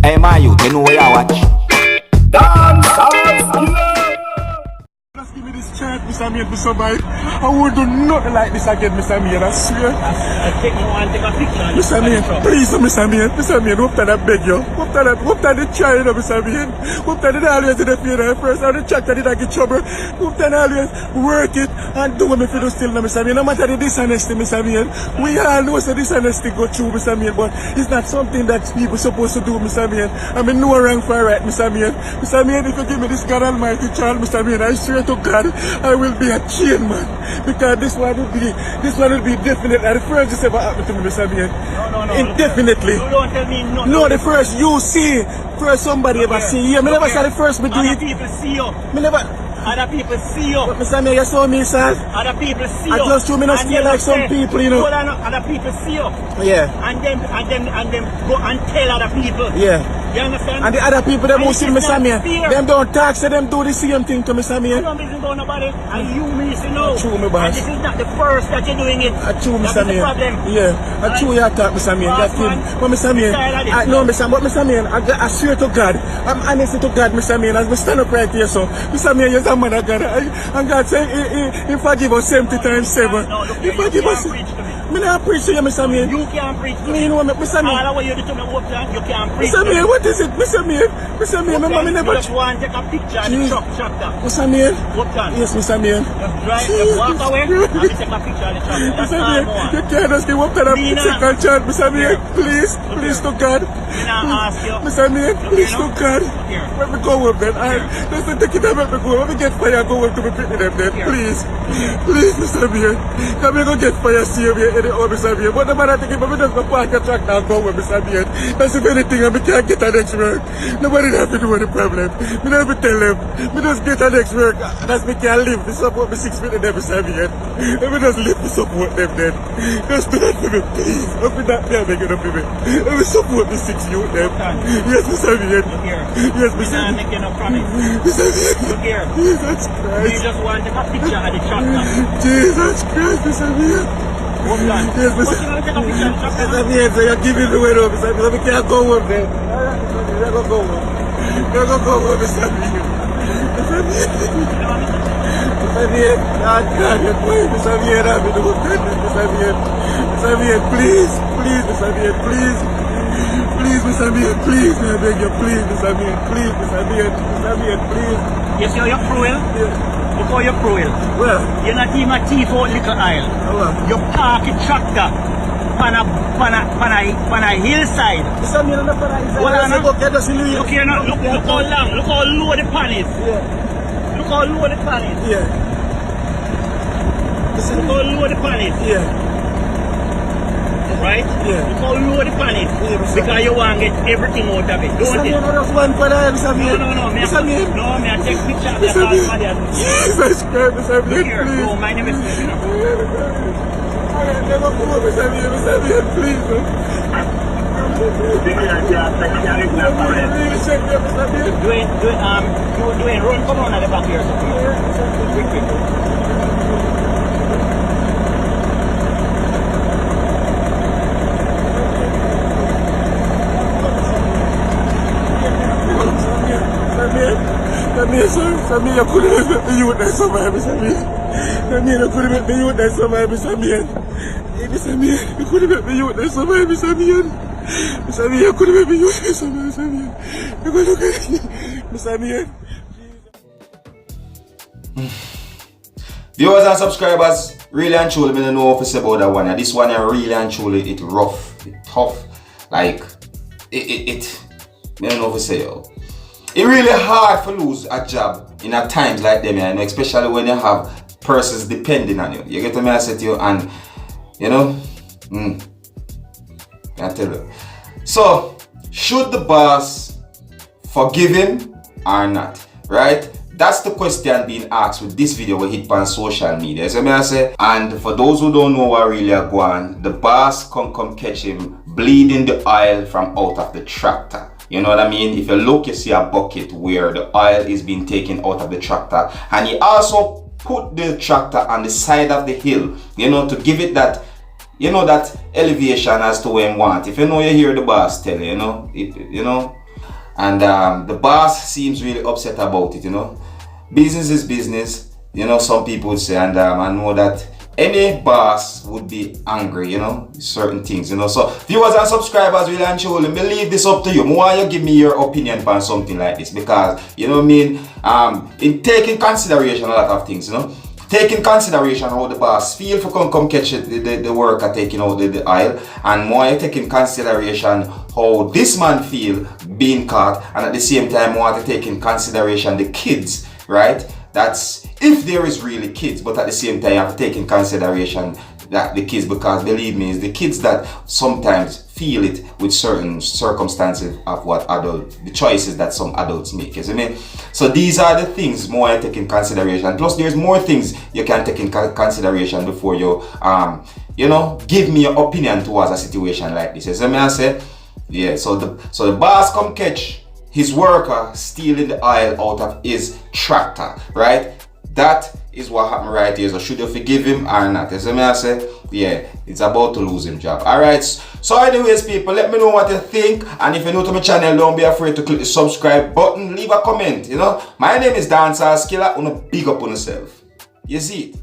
Hey my youth, you know where you watch? Dancehall. Just give me this chance, Mr. Mate, to survive. I won't do nothing like this again, Mr. Mate, I swear. I take a picture. Mr. Mate, please, Mr. Mate, hope that I beg you. Hope that they try, Mr. Mate. Hope that they always interfere first. Or the track that they get trouble. Hope that they always work it and do what me feel still, Mr. Mate. No matter the dishonesty, Mr. Mate. We all know the dishonesty go through, Mr. Mate, but it's not something that people supposed to do, Mr. Mate. I mean, no wrong for right, Mr. Mate. Mr. Mate, if you give me this God Almighty child, Mr. Mate, I swear to God, I will be a chain man. Because this one will be definite. And the first this ever happened to me, Mr. Mate. No. Indefinitely. You don't tell me no. No, the first you see, first somebody ever see you. Me never saw the first me do Other it. people see you. Me never. Other people see you. But Mr. Mate, you saw me, sir. Other people see I you. just told me not stay like some people, you know. Other people see you. Yeah. And then go and tell other people. Yeah. You understand? And the other people, them who see Mr. Mate, fair. them don't talk, so them do the same thing to Mr. I Mate. don't listen to nobody. And you missing out. True, me boss. And this is not the first that you're doing it. True, That's Mr. the Mate. problem. Yeah, true you talk, Mr. Mate. That's him. But Mr. Mate, no, Mr. Mate, I swear to God, I'm honest to God, Mr. Mate, as we stand up right here, so, Mr. Mate, you're a man of God. And God say, he forgive us 70 times 7. No, look, He forgive us. preach to me. Me not preach to you, Mr. Mate. You can't preach to Me me. know, Mr. Mate. All of what you do to me, you can't preach Mr. to me. Mate, what is it, Mr. Mate? Mr. Mate, my mommy never. You just want to take a picture of the truck chapter. Mr. Mate. What can? Yes, Mr. Mate. Just drive, just walk away and we take a picture of the truck. That's Mr. all I Mate, want. you can't just give up that second chance, Mr. Mate. Please to God. Me not ask you. Mr. Mate, please to God. Here. Let me go home then. Listen, take it and let me go. Let me get fire and go home to me picking them then. Please, Mr. Mate. Can we go get fire, see you here in the home, Mr. Mate. But the man I think if we just go park a truck and go home, Mr. Mate. That's the very thing and we can't get an next work. Nobody have to do any problem. Me never tell them. Me just get an next work. That's me can live. Me support me 6 feet in them, Mr. Mate. Let me just live to support them then. Just do that for me, please. Don't be that me making up for me. Let me support me 6 youth them. Yes, Mr. Mate. Look here. Yes, Me Mr. not Mate. making no promise. Mr. Mate. Look here. Jesus You Christ. just want to take a picture of the truck now. Jesus Christ, Mr. Mate. What can? Yes, But Mr. you want to take a picture of the truck now? Mr. Mate, so you're giving me away now, Mr. Mate. We can't go home then. You're going to go home. You're going to go home, Mr. Mate. Mr. Mate. Mr. Mate, God, you're going, Mr. Mate. I'm in the hook, Mr. Mate. Mr. Mate, please, Mr. Mate, please. Please, Mr. Mate, please, I beg you, please, Mr. Mate, please, Mr. Mate, please. You see how you're cruel? Look how you're cruel. Well, You're not even a thief out little aisle. well. You park a tractor on a hillside. Mr. Mate, I'm not going to Well, I'm not- look Look here now, look how long, look how low the pan is. Yeah, Look how low the pan is. yeah. Look how low the pan is. Yeah, Right? Yeah. Look how low the pan is. Yeah, Mr. Because you want to get everything out of it. Mr. Don't Mate, it? I just want for that, Mr. Mate. No, me Mr. Mate. I take picture of Mr. the Mate. car. Jesus Christ, Mr. Look Mate, here, please. don't mind the mistake, you know. Never go, Mr. Mate, please. Really check me, Mr. Mate. Dwayne, run, come on at the back here. Quick. Samir, you couldn't let the youth that survive, Samir. Samir, you couldn't let the youth that survive, Samir. Samir, you couldn't let the youth that survive, Samir. Samir, you couldn't let the youth that survive, Samir. You couldn't let it, Samir. Viewers and subscribers, really and truly, I don't know what to say about that one. This one, really and truly, it's rough, it's tough. Like, I don't know what to say, yo. It's really hard to lose a job in a times like them, you know, especially when you have persons depending on you. You get what I say to you, and you know, I tell you. So, should the boss forgive him or not? Right? That's the question being asked with this video we hit on social media. So I say, and for those who don't know what really are going, the boss come catch him bleeding the oil from out of the tractor. You know what I mean? If you look, you see a bucket where the oil is being taken out of the tractor, and he also put the tractor on the side of the hill, you know, to give it that, you know, that elevation as to where he want. If you know, you hear the boss tell you, you know, And the boss seems really upset about it, you know. Business is business, you know, some people would say, and I know that any boss would be angry, you know, certain things, you know. So viewers and subscribers, really and truly, me leave this up to you. Why you give me your opinion on something like this? Because, you know what I mean, in taking consideration a lot of things, you know. Taking consideration how the boss feel for come catch the worker taking out the aisle, and more you take in consideration how this man feel being caught, and at the same time more to take in consideration the kids, right? That's if there is really kids, but at the same time you have to take in consideration that the kids, because believe me, it's the kids that sometimes feel it with certain circumstances of the choices that some adults make, you see me? So these are the things more I take in consideration. Plus there's more things you can take in consideration before you you know, give me your opinion towards a situation like this. You see me I say? Yeah, so the boss come catch his worker stealing the oil out of his tractor, right? That is what happened right here. So should you forgive him or not? You see me I say? Yeah, it's about to lose him job. Alright, so anyways people, let me know what you think, and if you're new to my channel, don't be afraid to click the subscribe button, leave a comment, you know. My name is SteAL, big up on yourself. You see it?